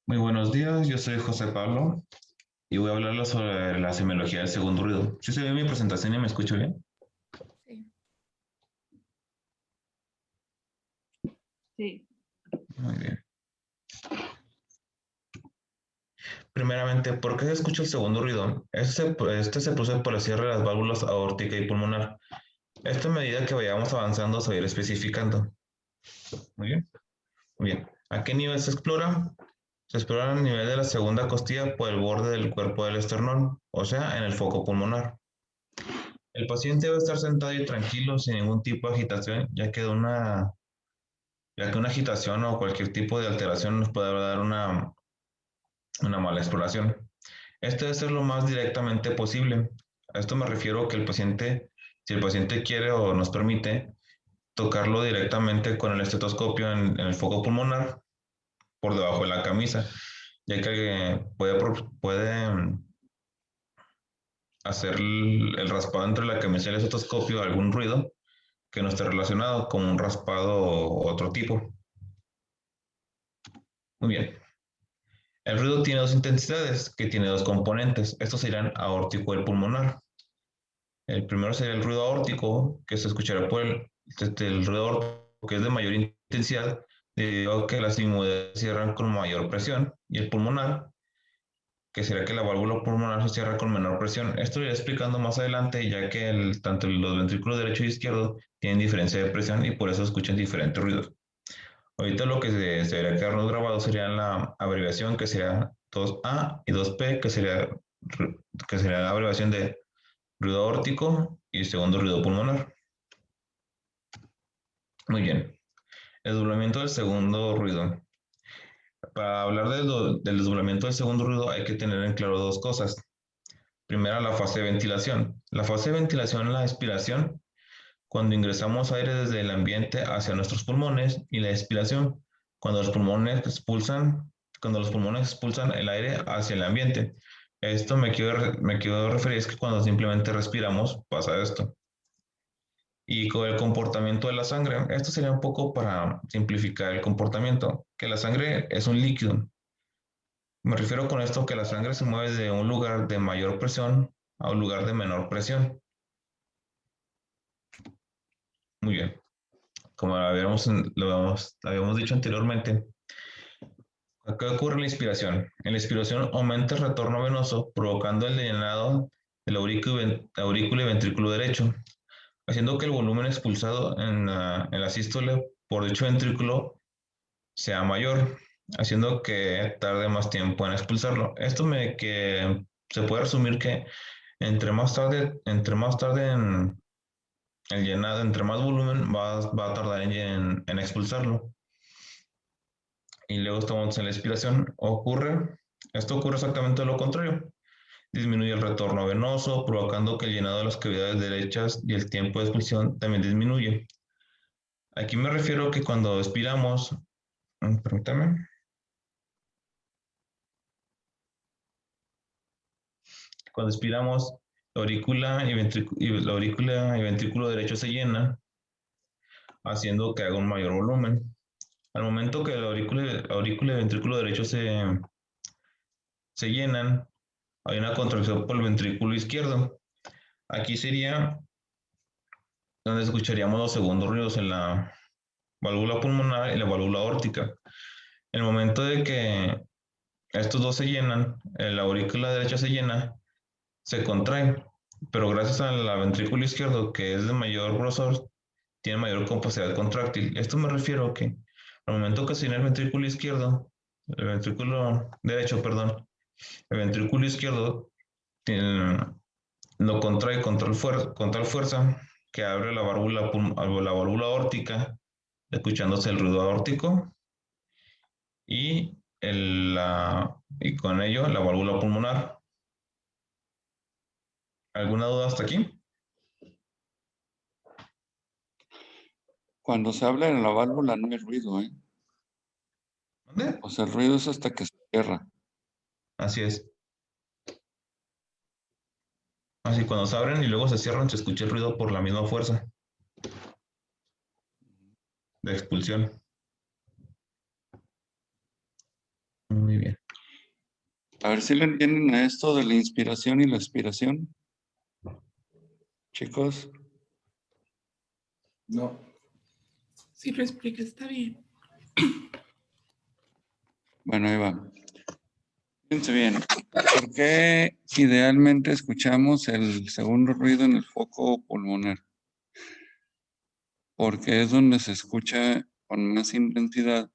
Muy buenos días, yo soy José Pablo y voy a hablarles sobre la semiología del segundo ruido. ¿Sí se ve mi presentación y me escucho bien? Sí. Sí, Muy bien. Primeramente, ¿por qué se escucha el segundo ruido? Este se produce por el cierre de las válvulas aórtica y pulmonar. Esto a medida que vayamos avanzando se va a ir especificando. Muy bien. Muy bien. ¿A qué nivel se explora? Se explora a nivel de la segunda costilla por el borde del cuerpo del esternón, o sea, en el foco pulmonar. El paciente debe estar sentado y tranquilo sin ningún tipo de agitación, ya que una agitación o cualquier tipo de alteración nos puede dar una mala exploración. Esto debe ser lo más directamente posible. A esto me refiero que si el paciente quiere o nos permite, tocarlo directamente con el estetoscopio en el foco pulmonar por debajo de la camisa, ya que puede hacer el raspado entre la camisa y el estetoscopio algún ruido que no esté relacionado, como un raspado o otro tipo. Muy bien. El ruido tiene dos intensidades, que tiene dos componentes. Estos serían aórtico y pulmonar. El primero sería el ruido aórtico, que se escuchará el ruido aórtico, que es de mayor intensidad, debido a que las inmunidades cierran con mayor presión, y el pulmonar, que será que la válvula pulmonar se cierra con menor presión. Esto lo iré explicando más adelante, ya que tanto los ventrículos derecho y izquierdo tienen diferencia de presión y por eso escuchan diferentes ruidos. Ahorita lo que se debería quedarnos grabado sería la abreviación que sería 2A y 2P, que sería la abreviación de ruido aórtico y segundo ruido pulmonar. Muy bien. El desdoblamiento del segundo ruido. Para hablar del desdoblamiento del segundo ruido hay que tener en claro dos cosas. Primera, la fase de ventilación. La fase de ventilación es la expiración, cuando ingresamos aire desde el ambiente hacia nuestros pulmones, y la expiración, cuando los pulmones expulsan el aire hacia el ambiente. Esto me quiero referir es que cuando simplemente respiramos pasa esto. Y con el comportamiento de la sangre, esto sería un poco para simplificar el comportamiento, que la sangre es un líquido. Me refiero con esto que la sangre se mueve de un lugar de mayor presión a un lugar de menor presión. Muy bien. Como lo habíamos dicho anteriormente, acá ocurre la inspiración. En la inspiración aumenta el retorno venoso, provocando el llenado del aurícula y ventrículo derecho, haciendo que el volumen expulsado en la sístole por dicho ventrículo sea mayor, haciendo que tarde más tiempo en expulsarlo. Que se puede resumir que entre más tarde en el llenado, entre más volumen va a tardar en expulsarlo. Y luego estamos en la expiración. Esto ocurre exactamente lo contrario. Disminuye el retorno venoso, provocando que el llenado de las cavidades derechas y el tiempo de expulsión también disminuye. Aquí me refiero que cuando expiramos, permítame, cuando expiramos, la aurícula y ventrículo derecho se llenan, haciendo que haga un mayor volumen. Al momento que la aurícula y ventrículo derecho se llenan, hay una contracción por el ventrículo izquierdo. Aquí sería donde escucharíamos los segundos ruidos en la válvula pulmonar y la válvula aórtica. En el momento de que estos dos se llenan, la aurícula derecha se llena, se contrae, pero gracias a la ventrículo izquierdo, que es de mayor grosor, tiene mayor capacidad contráctil. Esto me refiero a que al momento que se llena el ventrículo derecho, perdón, el ventrículo izquierdo tiene, lo contrae con tal fuerza que abre la válvula aórtica, escuchándose el ruido aórtico y con ello la válvula pulmonar. ¿Alguna duda hasta aquí? Cuando se habla en la válvula no hay ruido, ¿eh? ¿Dónde? O sea, el ruido es hasta que se cierra. Así es. Así cuando se abren y luego se cierran se escucha el ruido por la misma fuerza de expulsión. Muy bien. A ver si le entienden a esto de la inspiración y la expiración. Chicos, No. Si lo explica, está bien. bueno, ahí va. Fíjense bien, ¿por qué idealmente escuchamos el segundo ruido en el foco pulmonar? Porque es donde se escucha con más intensidad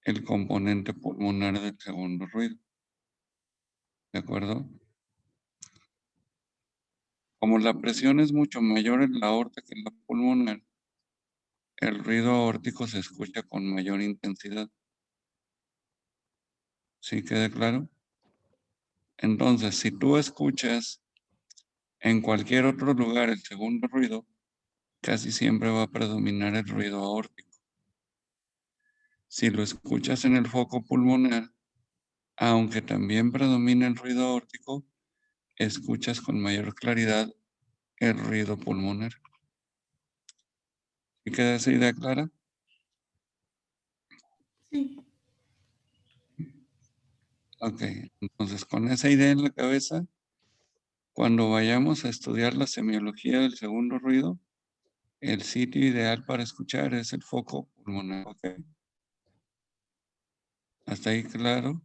el componente pulmonar del segundo ruido. ¿De acuerdo? Como la presión es mucho mayor en la aorta que en la pulmonar, el ruido aórtico se escucha con mayor intensidad. ¿Sí queda claro? Entonces, si tú escuchas en cualquier otro lugar el segundo ruido, casi siempre va a predominar el ruido aórtico. Si lo escuchas en el foco pulmonar, aunque también predomina el ruido aórtico, escuchas con mayor claridad el ruido pulmonar. ¿Sí queda esa idea clara? Sí. Ok, entonces con esa idea en la cabeza, cuando vayamos a estudiar la semiología del segundo ruido, el sitio ideal para escuchar es el foco pulmonar. ¿Ok? ¿Hasta ahí claro?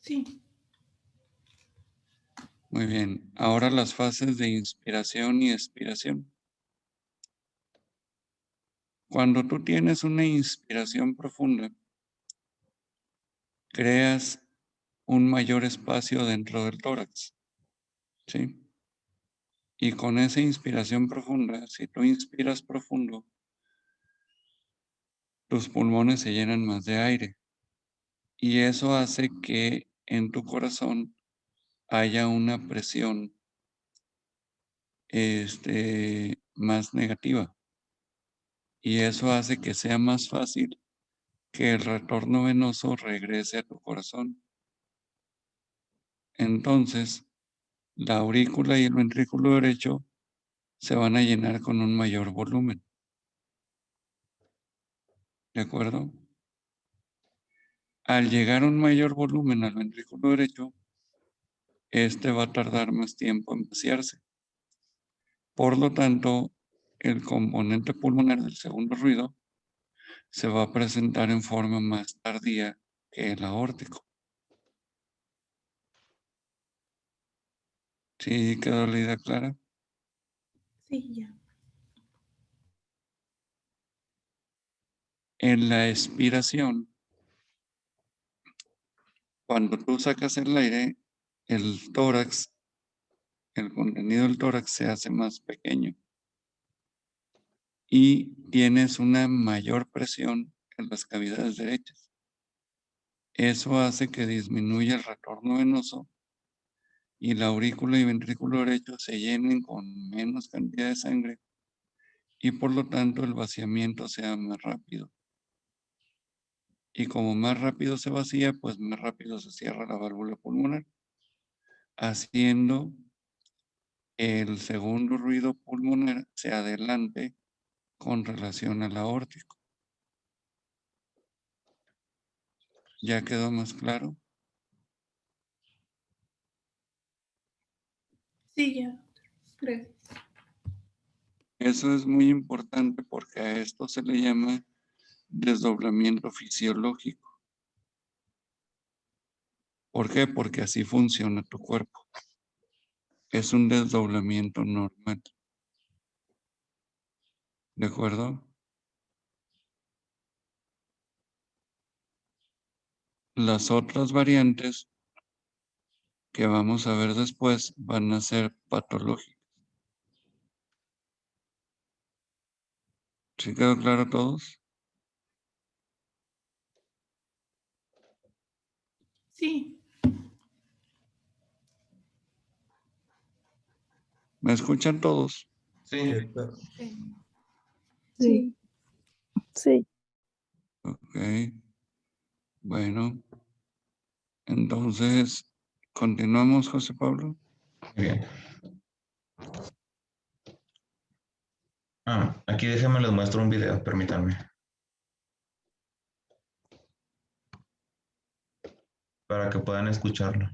Sí. Muy bien. Ahora las fases de inspiración y expiración. Cuando tú tienes una inspiración profunda, creas un mayor espacio dentro del tórax. ¿Sí? Y con esa inspiración profunda, si tú inspiras profundo, tus pulmones se llenan más de aire. Y eso hace que en tu corazón haya una presión más negativa. Y eso hace que sea más fácil que el retorno venoso regrese a tu corazón. Entonces, la aurícula y el ventrículo derecho se van a llenar con un mayor volumen. ¿De acuerdo? Al llegar a un mayor volumen al ventrículo derecho, este va a tardar más tiempo en vaciarse. Por lo tanto, el componente pulmonar del segundo ruido se va a presentar en forma más tardía que el aórtico. ¿Sí quedó la idea clara? Sí, ya. En la expiración, cuando tú sacas el aire, el tórax, el contenido del tórax se hace más pequeño y tienes una mayor presión en las cavidades derechas. Eso hace que disminuya el retorno venoso y la aurícula y ventrículo derecho se llenen con menos cantidad de sangre y por lo tanto el vaciamiento sea más rápido. Y como más rápido se vacía, pues más rápido se cierra la válvula pulmonar, haciendo el segundo ruido pulmonar se adelante con relación al aórtico. ¿Ya quedó más claro? Sí, ya. Gracias. Eso es muy importante porque a esto se le llama desdoblamiento fisiológico. ¿Por qué? Porque así funciona tu cuerpo. Es un desdoblamiento normal. ¿De acuerdo? Las otras variantes que vamos a ver después van a ser patológicas. ¿Sí quedó claro a todos? Sí. ¿Me escuchan todos? Sí. Sí. Sí. Sí. Ok. Bueno. Entonces, ¿continuamos, José Pablo? Muy bien. Aquí déjenme les muestro un video, permítanme. para que puedan escucharlo.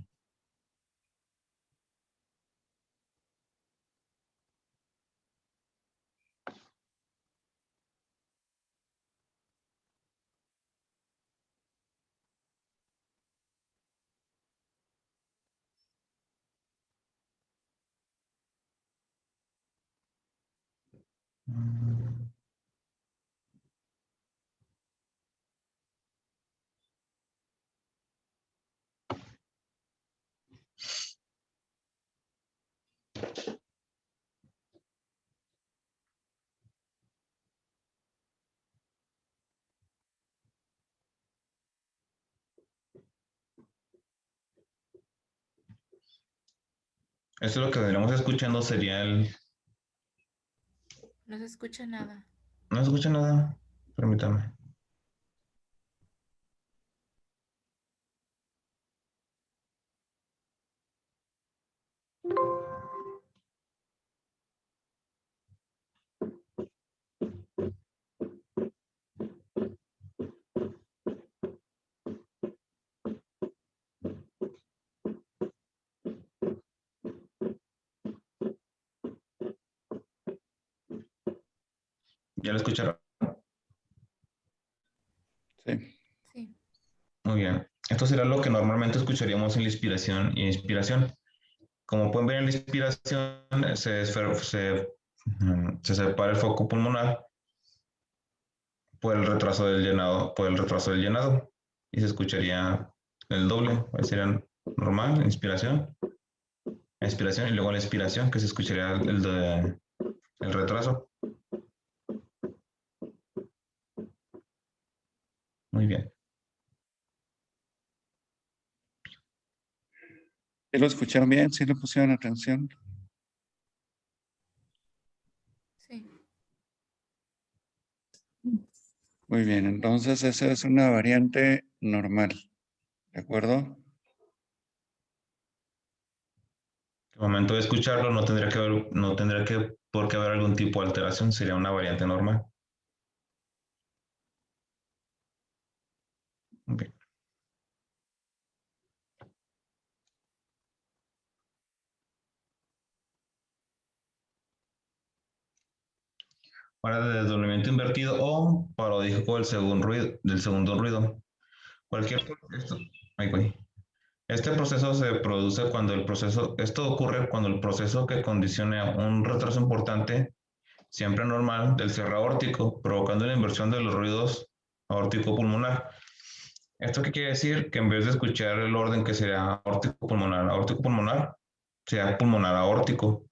Esto es lo que tendríamos escuchando sería el... No se escucha nada. No se escucha nada, permítame. ¿Ya lo escucharon? Sí. Sí. Muy bien. Esto será lo que normalmente escucharíamos en la inspiración y inspiración. Como pueden ver en la inspiración, se separa el foco pulmonar por el retraso del llenado, y se escucharía el doble. Ahí sería normal, inspiración y luego la expiración, que se escucharía el retraso. Muy bien. ¿Sí lo escucharon bien? ¿Sí le pusieron atención? Sí. Muy bien, entonces esa es una variante normal, ¿de acuerdo? Al momento de escucharlo no tendría que por qué haber algún tipo de alteración, sería una variante normal. Muy bien. Ahora de desdoblamiento invertido o parodíjico del segundo ruido. Cualquier esto, ahí voy. Este proceso se produce cuando esto ocurre cuando el proceso que condiciona un retraso importante, siempre normal, del cierre aórtico, provocando la inversión de los ruidos aórtico pulmonar. ¿Esto qué quiere decir? Que en vez de escuchar el orden que sería aórtico pulmonar, sea pulmonar aórtico.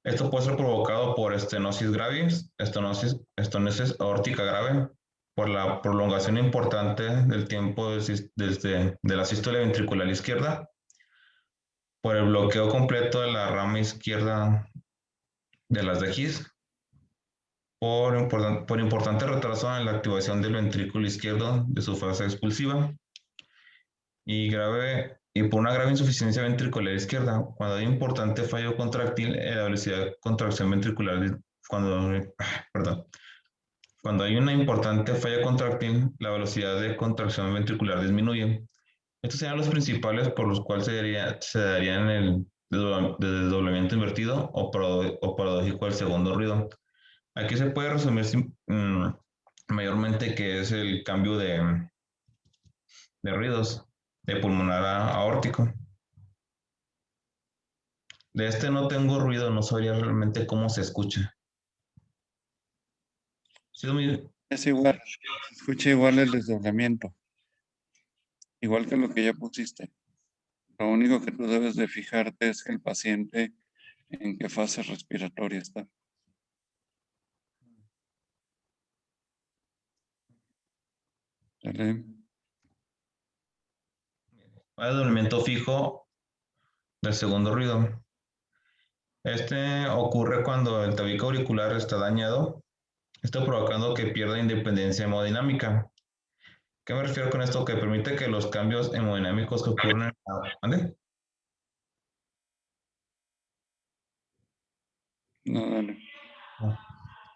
Esto puede ser provocado por estenosis gravis, estenosis aórtica grave, por la prolongación importante del tiempo de la sístole ventricular izquierda, por el bloqueo completo de la rama izquierda de las de His, por importante retraso en la activación del ventrículo izquierdo de su fase expulsiva y por una grave insuficiencia ventricular izquierda, cuando hay importante fallo contráctil en la velocidad de contracción ventricular, cuando hay una importante falla contráctil, la velocidad de contracción ventricular disminuye. Estos serían los principales por los cuales se darían el desdoblamiento invertido o paradójico al segundo ruido. Aquí se puede resumir mayormente que es el cambio de ruidos de pulmonar a aórtico. De este no tengo ruido, no sabría realmente cómo se escucha. Sí, Es igual, se escucha igual el desdoblamiento, igual que lo que ya pusiste. Lo único que tú debes de fijarte es el paciente en qué fase respiratoria está. ¿Sale? Hay desdoblamiento fijo del segundo ruido. Este ocurre cuando el tabique auricular está dañado, esto provocando que pierda independencia hemodinámica. ¿Qué me refiero con esto? Que permite que los cambios hemodinámicos que ocurren en ¿Ande? No, dale.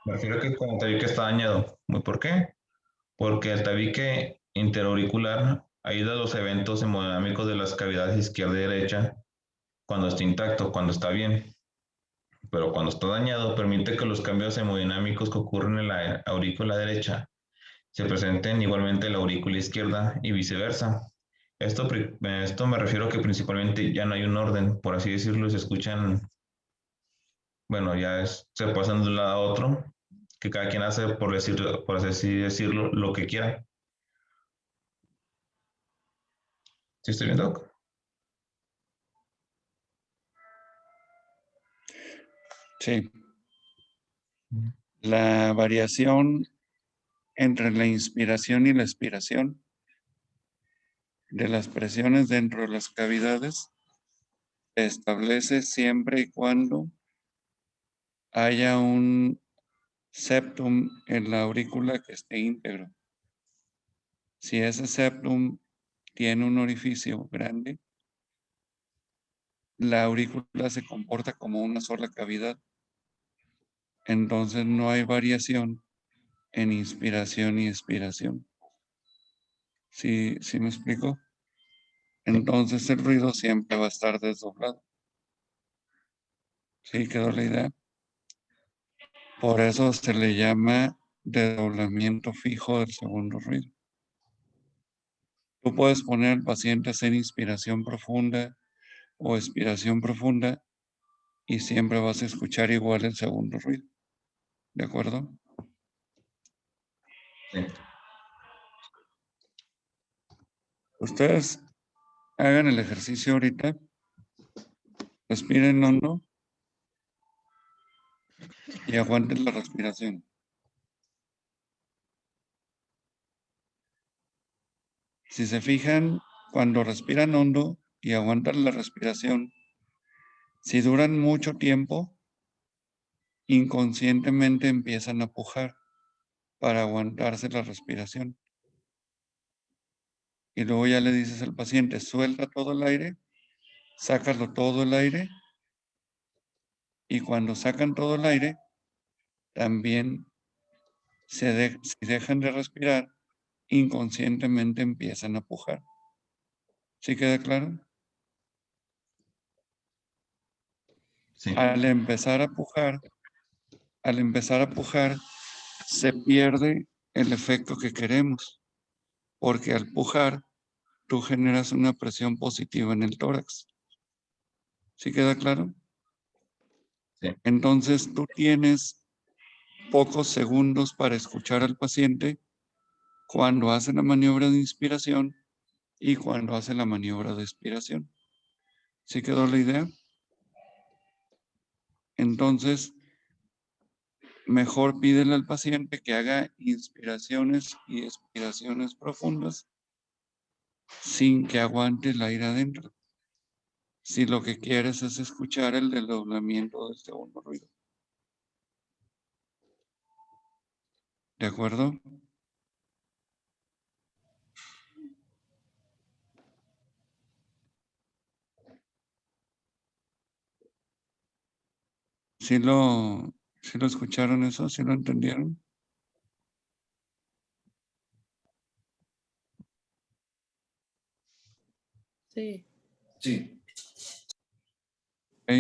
Me refiero a que cuando el tabique está dañado. ¿Por qué? Porque el tabique interauricular aísla los eventos hemodinámicos de las cavidades izquierda y derecha cuando está intacto, cuando está bien. Pero cuando está dañado, permite que los cambios hemodinámicos que ocurren en la aurícula derecha se presenten igualmente en la aurícula izquierda y viceversa. Esto me refiero a que principalmente ya no hay un orden, por así decirlo, se escuchan, bueno, se pasan de un lado a otro, que cada quien hace, por así decirlo, lo que quiera. ¿Sí estoy viendo? Sí. La variación entre la inspiración y la expiración de las presiones dentro de las cavidades se establece siempre y cuando haya un septum en la aurícula que esté íntegro. Si ese septum tiene un orificio grande, la aurícula se comporta como una sola cavidad. Entonces no hay variación en inspiración y expiración. ¿Sí me explico? Entonces el ruido siempre va a estar desdoblado. ¿Sí quedó la idea? Por eso se le llama desdoblamiento fijo del segundo ruido. Tú puedes poner al paciente a hacer inspiración profunda o expiración profunda y siempre vas a escuchar igual el segundo ruido. ¿De acuerdo? Sí. Ustedes hagan el ejercicio ahorita. Respiren hondo y aguanten la respiración. Si se fijan, cuando respiran hondo y aguantan la respiración, si duran mucho tiempo, inconscientemente empiezan a pujar para aguantarse la respiración. Y luego ya le dices al paciente, suelta todo el aire, sácalo todo el aire, y cuando sacan todo el aire, también si dejan de respirar, inconscientemente empiezan a pujar. ¿Sí queda claro? Sí. Al empezar a pujar, se pierde el efecto que queremos, porque al pujar, tú generas una presión positiva en el tórax. ¿Sí queda claro? Sí. Entonces tú tienes pocos segundos para escuchar al paciente cuando hace la maniobra de inspiración y cuando hace la maniobra de expiración. ¿Sí quedó la idea? Entonces, mejor pídele al paciente que haga inspiraciones y expiraciones profundas sin que aguante el aire adentro. Si lo que quieres es escuchar el desdoblamiento del segundo ruido. ¿De acuerdo? ¿Sí lo escucharon eso? ¿Sí lo entendieron? Sí. Sí. Ok.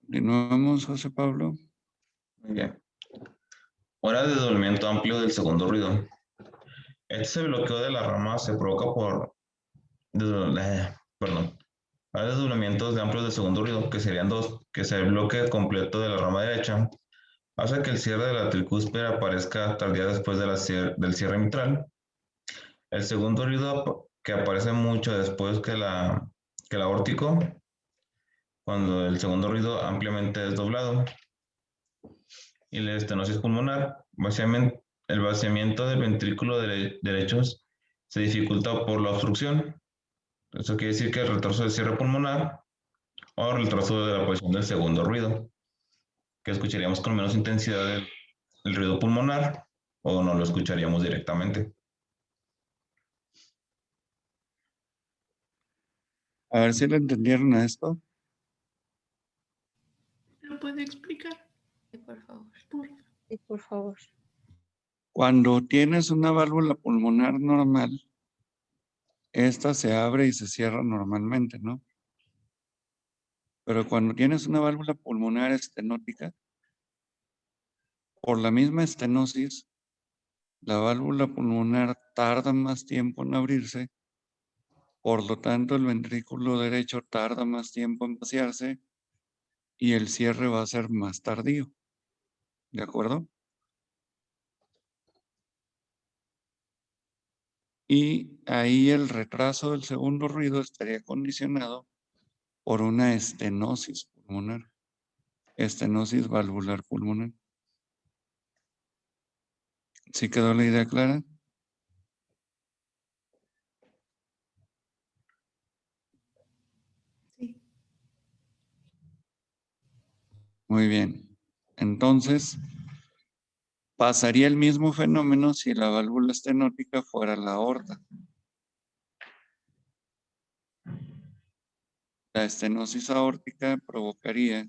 Continuamos, José Pablo. Muy bien. Hora de desdoblamiento amplio del segundo ruido. Este bloqueo de la rama se provoca por perdón. Hay desdoblamientos de amplios de segundo ruido, que serían dos, que es el bloque completo de la rama derecha, hace que el cierre de la tricúspide aparezca tardía después del cierre mitral. El segundo ruido que aparece mucho después que el aórtico, cuando el segundo ruido ampliamente desdoblado. Y la estenosis pulmonar, el vaciamiento del ventrículo derecho se dificulta por la obstrucción. Eso quiere decir que el retraso del cierre pulmonar o el retraso de la aparición del segundo ruido, que escucharíamos con menos intensidad el ruido pulmonar o no lo escucharíamos directamente. A ver si lo entendieron a esto. ¿Lo puede explicar? Sí, por favor. Sí, por favor. Cuando tienes una válvula pulmonar normal, esta se abre y se cierra normalmente, ¿no? Pero cuando tienes una válvula pulmonar estenótica, por la misma estenosis, la válvula pulmonar tarda más tiempo en abrirse, por lo tanto el ventrículo derecho tarda más tiempo en vaciarse y el cierre va a ser más tardío. ¿De acuerdo? Y ahí el retraso del segundo ruido estaría condicionado por una estenosis pulmonar, estenosis valvular pulmonar. ¿Sí quedó la idea clara? Sí. Muy bien. Entonces, pasaría el mismo fenómeno si la válvula estenótica fuera la aorta. La estenosis aórtica provocaría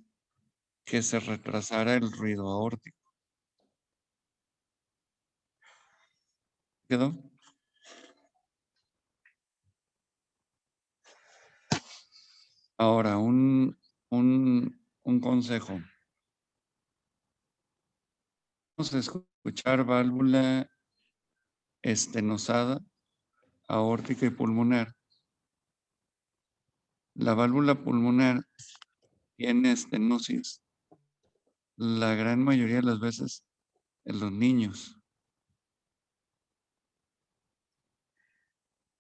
que se retrasara el ruido aórtico. ¿Quedó? Ahora, un consejo. Vamos a escuchar válvula estenosada, aórtica y pulmonar. La válvula pulmonar tiene estenosis la gran mayoría de las veces en los niños.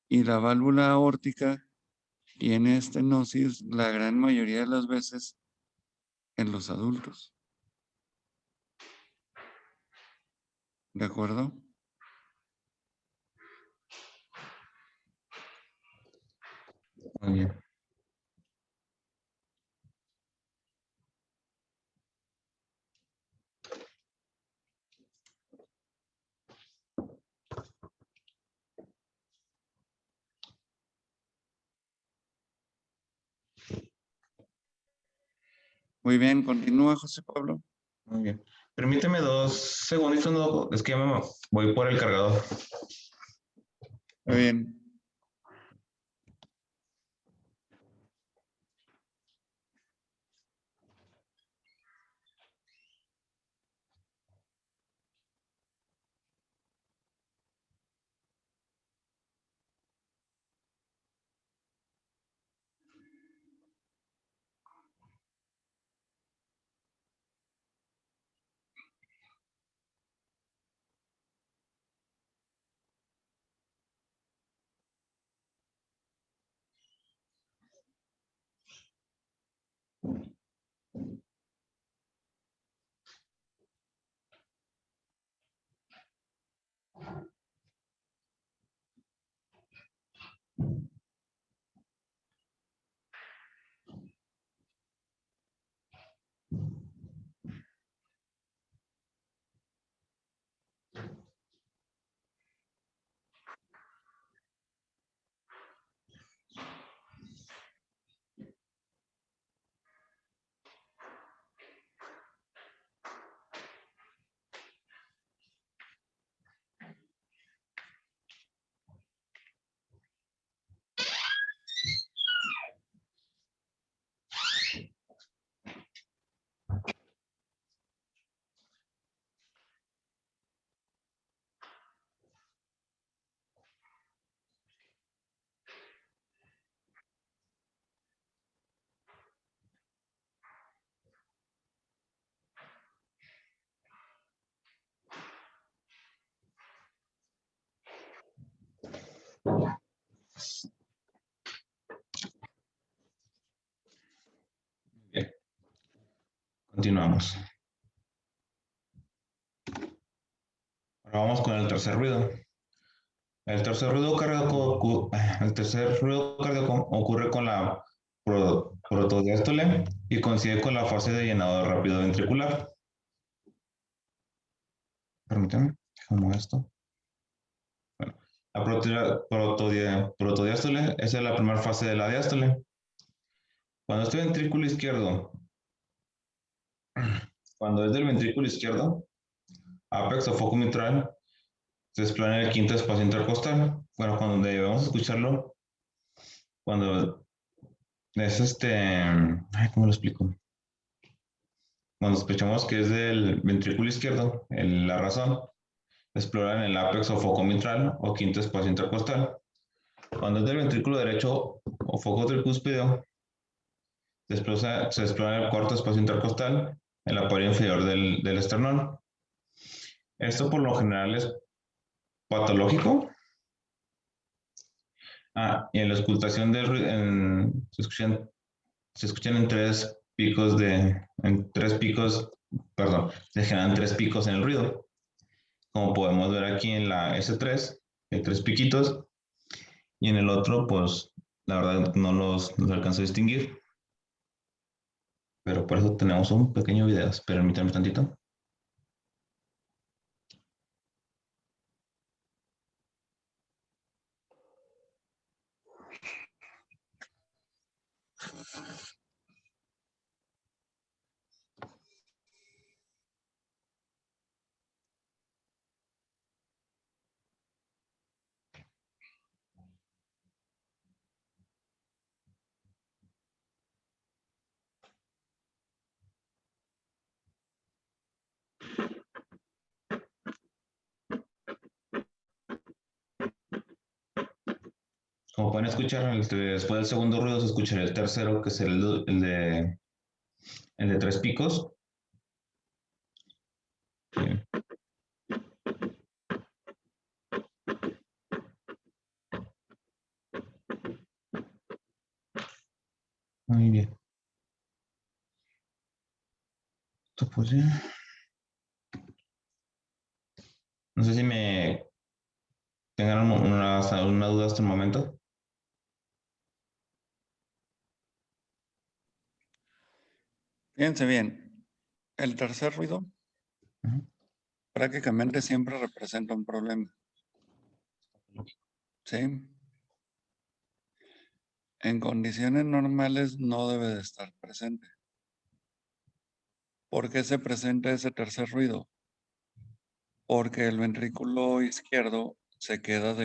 Y la válvula aórtica tiene estenosis la gran mayoría de las veces en los adultos. ¿De acuerdo? Muy bien. Muy bien, continúa José Pablo. Muy bien. Permíteme 2 segunditos, no, es que ya me voy por el cargador. Muy bien. Bien. Continuamos. Ahora vamos con el tercer ruido. El tercer ruido cardíaco ocurre con la protodiástole y coincide con la fase de llenado rápido ventricular. Permítanme, como esto. Bueno, la protodiástole esa es la primera fase de la diástole. Cuando este ventrículo izquierdo, cuando es del ventrículo izquierdo, apex o foco mitral, se explora en el quinto espacio intercostal. Bueno, cuando debemos escucharlo, cuando es ¿cómo lo explico? Cuando escuchamos que es del ventrículo izquierdo, la razón, explora en el ápex o foco mitral o quinto espacio intercostal. Cuando es del ventrículo derecho o foco tricúspide, se explora en el cuarto espacio intercostal, en la pared inferior del esternón. Esto por lo general es patológico. Y en la auscultación se escuchan se generan 3 picos en el ruido. Como podemos ver aquí en la S3, hay 3 piquitos, y en el otro, pues, la verdad no los alcanzo a distinguir. Pero por eso tenemos un pequeño video. Espérenme tantito. Como pueden escuchar, después del segundo ruido se escuchará el tercero, que es el de 3 picos. Bien. Muy bien. Esto pues ya. No sé si me tengan una duda hasta el momento. Fíjense bien, el tercer ruido Ujú. prácticamente siempre representa un problema. ¿Sí? En condiciones normales no debe de estar presente. ¿Por qué se presenta ese tercer ruido? Porque el ventrículo izquierdo se queda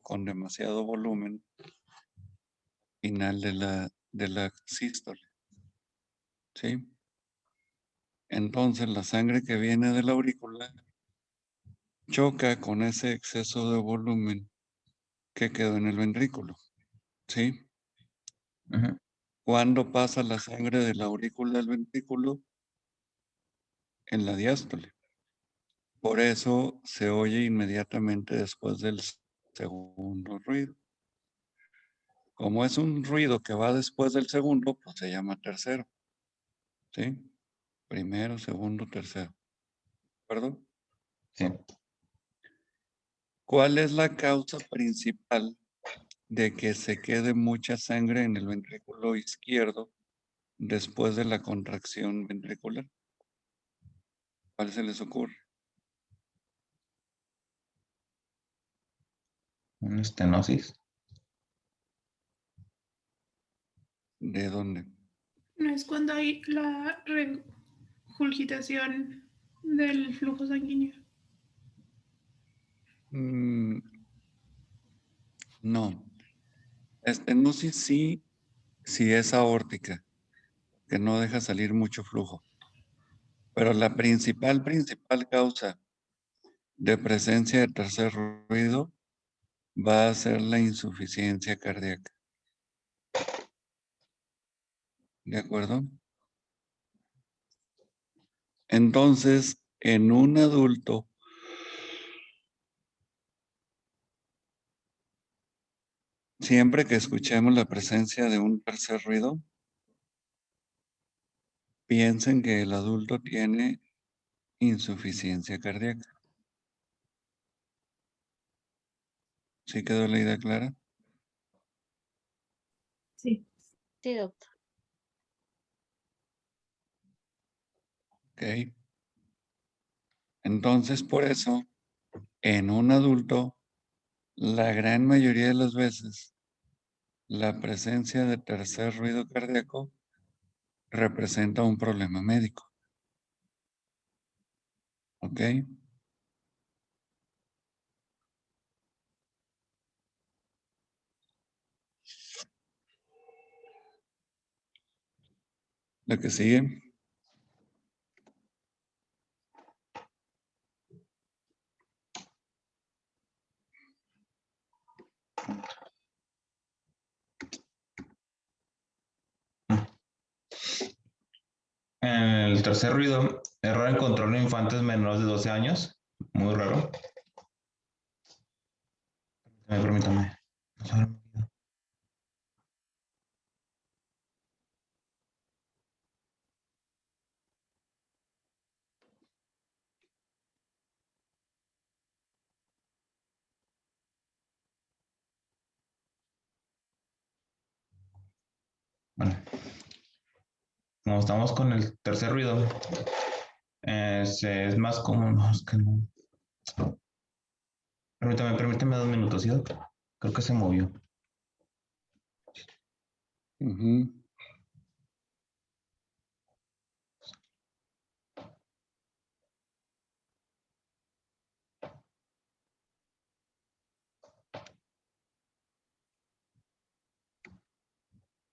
con demasiado volumen final de la sístole. ¿Sí? Entonces la sangre que viene de la aurícula choca con ese exceso de volumen que quedó en el ventrículo. ¿Sí? Ujú. ¿Cuándo pasa la sangre de la aurícula al ventrículo? En la diástole. Por eso se oye inmediatamente después del segundo ruido. Como es un ruido que va después del segundo, pues se llama tercero. ¿Sí? Primero, segundo, tercero. ¿De acuerdo? Sí. ¿Cuál es la causa principal de que se quede mucha sangre en el ventrículo izquierdo después de la contracción ventricular? ¿Cuál se les ocurre? Una estenosis. ¿De dónde? No es cuando hay la regurgitación del flujo sanguíneo. No. Estenosis sí es aórtica, que no deja salir mucho flujo. Pero la principal causa de presencia de tercer ruido va a ser la insuficiencia cardíaca. ¿De acuerdo? Entonces, en un adulto, siempre que escuchemos la presencia de un tercer ruido, piensen que el adulto tiene insuficiencia cardíaca. ¿Sí quedó la idea clara? Sí. Sí, doctor. Ok. Entonces, por eso, en un adulto, la gran mayoría de las veces, la presencia de tercer ruido cardíaco representa un problema médico. ¿Ok? La que sigue. En el tercer ruido, error en control en infantes menores de 12 años. Muy raro. Permítame. Bueno, como estamos con el tercer ruido, es más común. No, es que no. Permítame 2 minutos, ¿sí? Creo que se movió. Ujú.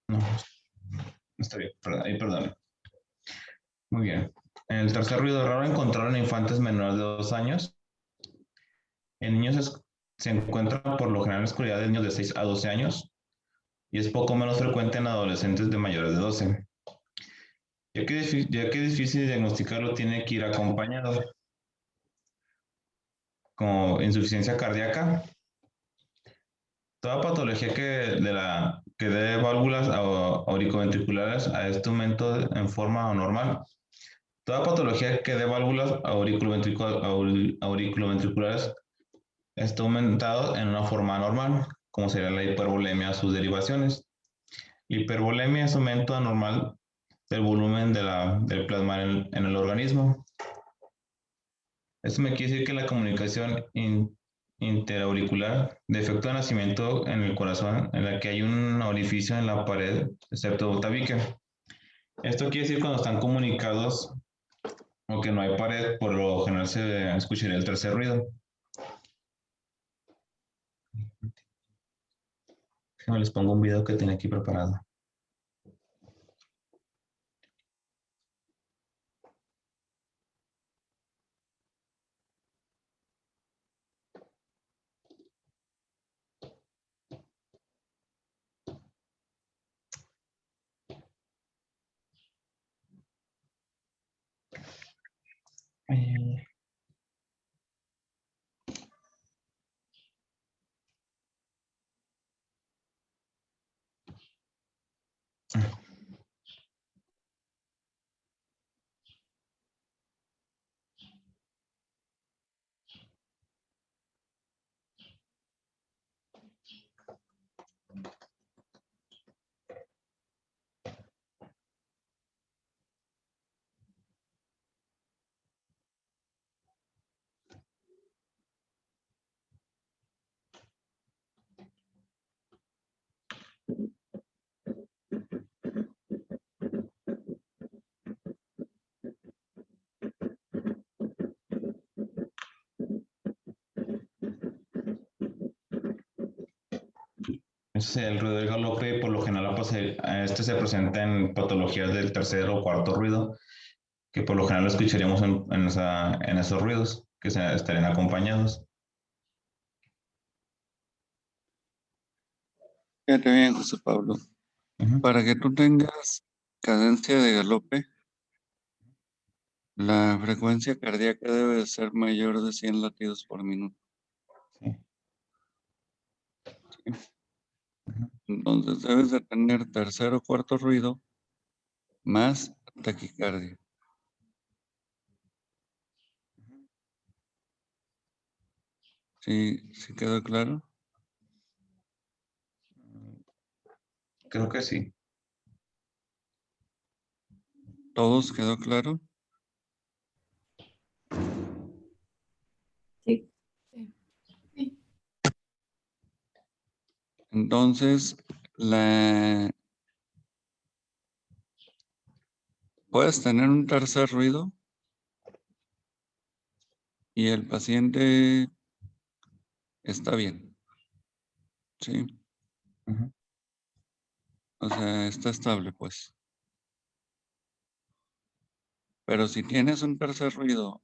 No, está bien, perdón. Muy bien. En el tercer ruido raro encontraron en infantes menores de 2 años. En niños se encuentra por lo general en la oscuridad de niños de 6 a 12 años y es poco menos frecuente en adolescentes de mayores de 12. Ya que es difícil diagnosticarlo, tiene que ir acompañado, como insuficiencia cardíaca. Toda patología que dé válvulas auriculoventriculares a este aumento en forma anormal. Toda patología que dé válvulas auriculoventriculares está aumentado en una forma anormal, como sería la hipervolemia o sus derivaciones. La hipervolemia es aumento anormal del volumen del plasma en el organismo. Esto me quiere decir que la comunicación interauricular, defecto de nacimiento en el corazón, en la que hay un orificio en la pared septotabique. Esto quiere decir cuando están comunicados o que no hay pared, por lo general se escucharía el tercer ruido. Les pongo un video que tiene aquí preparado. Ese es el ruido del galope y por lo general pues, este se presenta en patologías del tercer o cuarto ruido, que por lo general lo escucharíamos en esos ruidos que estarían acompañados. Fíjate bien, José Pablo. Para que tú tengas cadencia de galope, la frecuencia cardíaca debe de ser mayor de 100 latidos por minuto. Sí. ¿Sí? Entonces debes de tener tercer o cuarto ruido más taquicardia. ¿Sí, sí quedó claro? Creo que sí. ¿Todos quedó claro? Sí. Sí. Entonces, puedes tener un tercer ruido y el paciente está bien. ¿Sí? O sea, está estable, pues. Pero si tienes un tercer ruido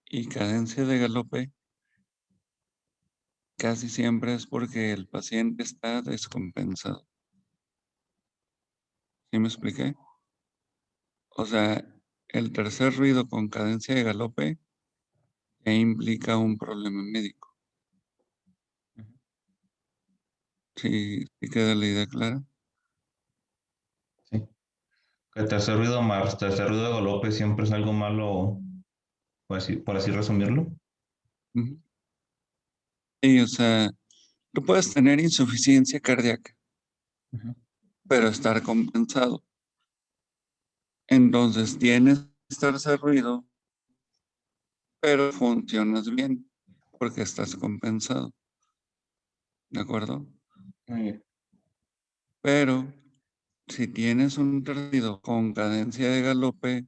y cadencia de galope, casi siempre es porque el paciente está descompensado. ¿Sí me expliqué? O sea, el tercer ruido con cadencia de galope ya implica un problema médico. ¿Sí queda la idea clara? Sí. El tercer ruido más tercer ruido de galope siempre es algo malo, por así resumirlo. Ujú. Sí, o sea, tú puedes tener insuficiencia cardíaca, Ujú. pero estar compensado. Entonces tienes tercer ruido, pero funcionas bien porque estás compensado. ¿De acuerdo? Muy bien. Pero si tienes un tercer ruido con cadencia de galope,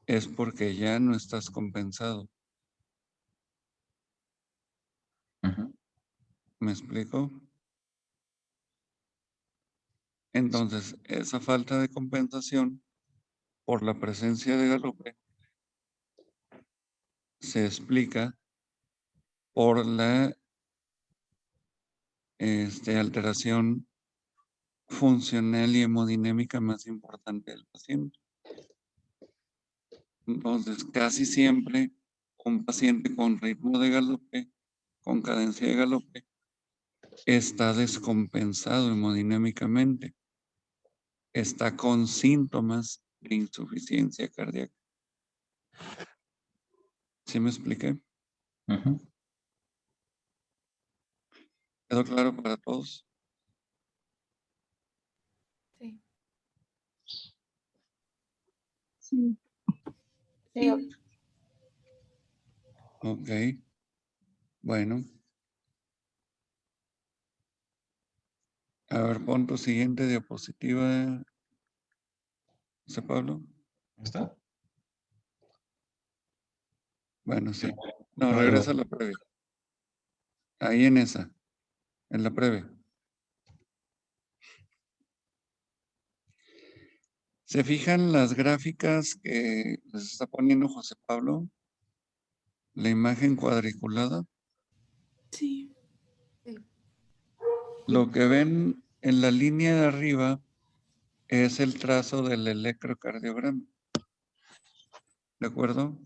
es porque ya no estás compensado. Ujú. ¿Me explico? Entonces, esa falta de compensación por la presencia de galope se explica por la alteración funcional y hemodinámica más importante del paciente. Entonces, casi siempre un paciente con ritmo de galope, con cadencia de galope, está descompensado hemodinámicamente, está con síntomas de insuficiencia cardíaca. ¿Sí me expliqué? Ujú. ¿Quedó claro para todos? Sí. Sí. Sí. Ok. Bueno. A ver, pon tu siguiente diapositiva, José Pablo. ¿Está? Bueno, sí. No, No, regresa a digo, la previa. Ahí en esa, en la previa. ¿Se fijan las gráficas que les está poniendo José Pablo? La imagen cuadriculada. Sí. Sí. Lo que ven en la línea de arriba es el trazo del electrocardiograma. ¿De acuerdo?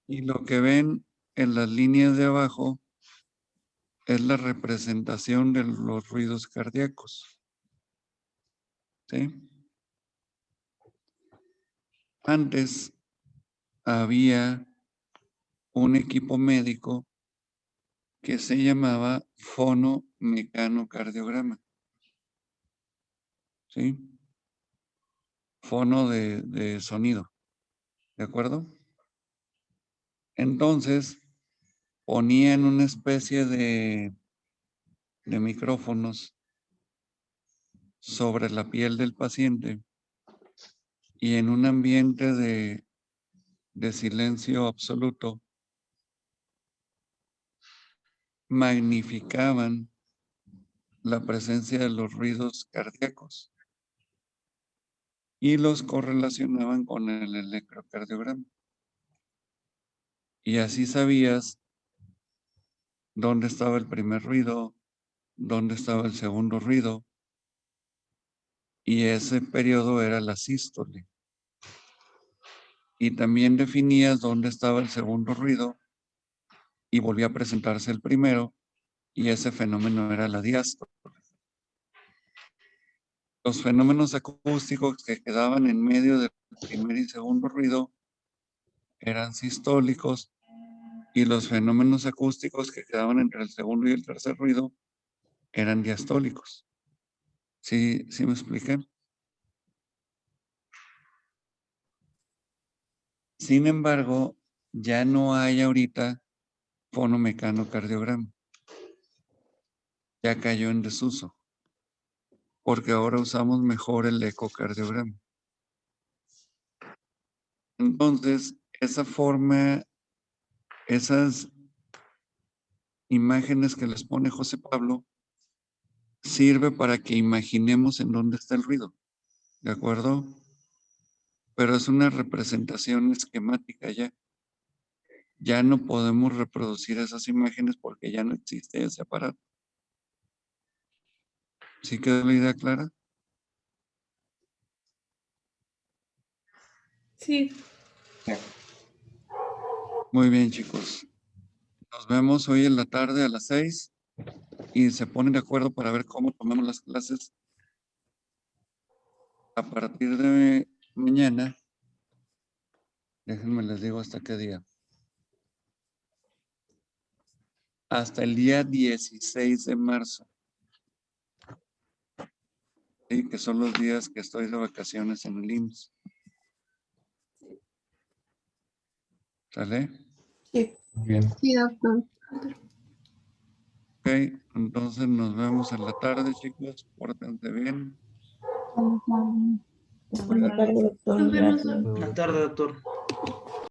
Y lo que ven en las líneas de abajo es la representación de los ruidos cardíacos. ¿Sí? Antes había un equipo médico que se llamaba fonomecanocardiograma. ¿Sí? Fono de sonido. ¿De acuerdo? Entonces, ponían una especie de micrófonos sobre la piel del paciente y en un ambiente de silencio absoluto magnificaban la presencia de los ruidos cardíacos y los correlacionaban con el electrocardiograma. Y así sabías dónde estaba el primer ruido, dónde estaba el segundo ruido, y ese periodo era la sístole. Y también definías dónde estaba el segundo ruido y volvía a presentarse el primero, y ese fenómeno era la diástole. Los fenómenos acústicos que quedaban en medio del primer y segundo ruido eran sistólicos, y los fenómenos acústicos que quedaban entre el segundo y el tercer ruido eran diastólicos. ¿Sí me expliqué? Sin embargo, ya no hay ahorita fonomecanocardiograma. Ya cayó en desuso, porque ahora usamos mejor el ecocardiograma. Entonces, esa forma, esas imágenes que les pone José Pablo, sirve para que imaginemos en dónde está el ruido. ¿De acuerdo? pero es una representación esquemática ya. Ya no podemos reproducir esas imágenes porque ya no existe ese aparato. ¿Sí quedó la idea clara? Sí. Muy bien, chicos. Nos vemos hoy en la tarde a las 6 y se ponen de acuerdo para ver cómo tomamos las clases a partir de mañana. Déjenme les digo hasta qué día. Hasta el día 16 de marzo. Sí, que son los días que estoy de vacaciones en el IMSS. ¿Sale? Sí. Bien. Sí, doctor. Ok, entonces nos vemos en la tarde, chicos. Pórtense bien. Buenas tardes, doctor. Nos vemos. Gracias. Buenas tardes, doctor.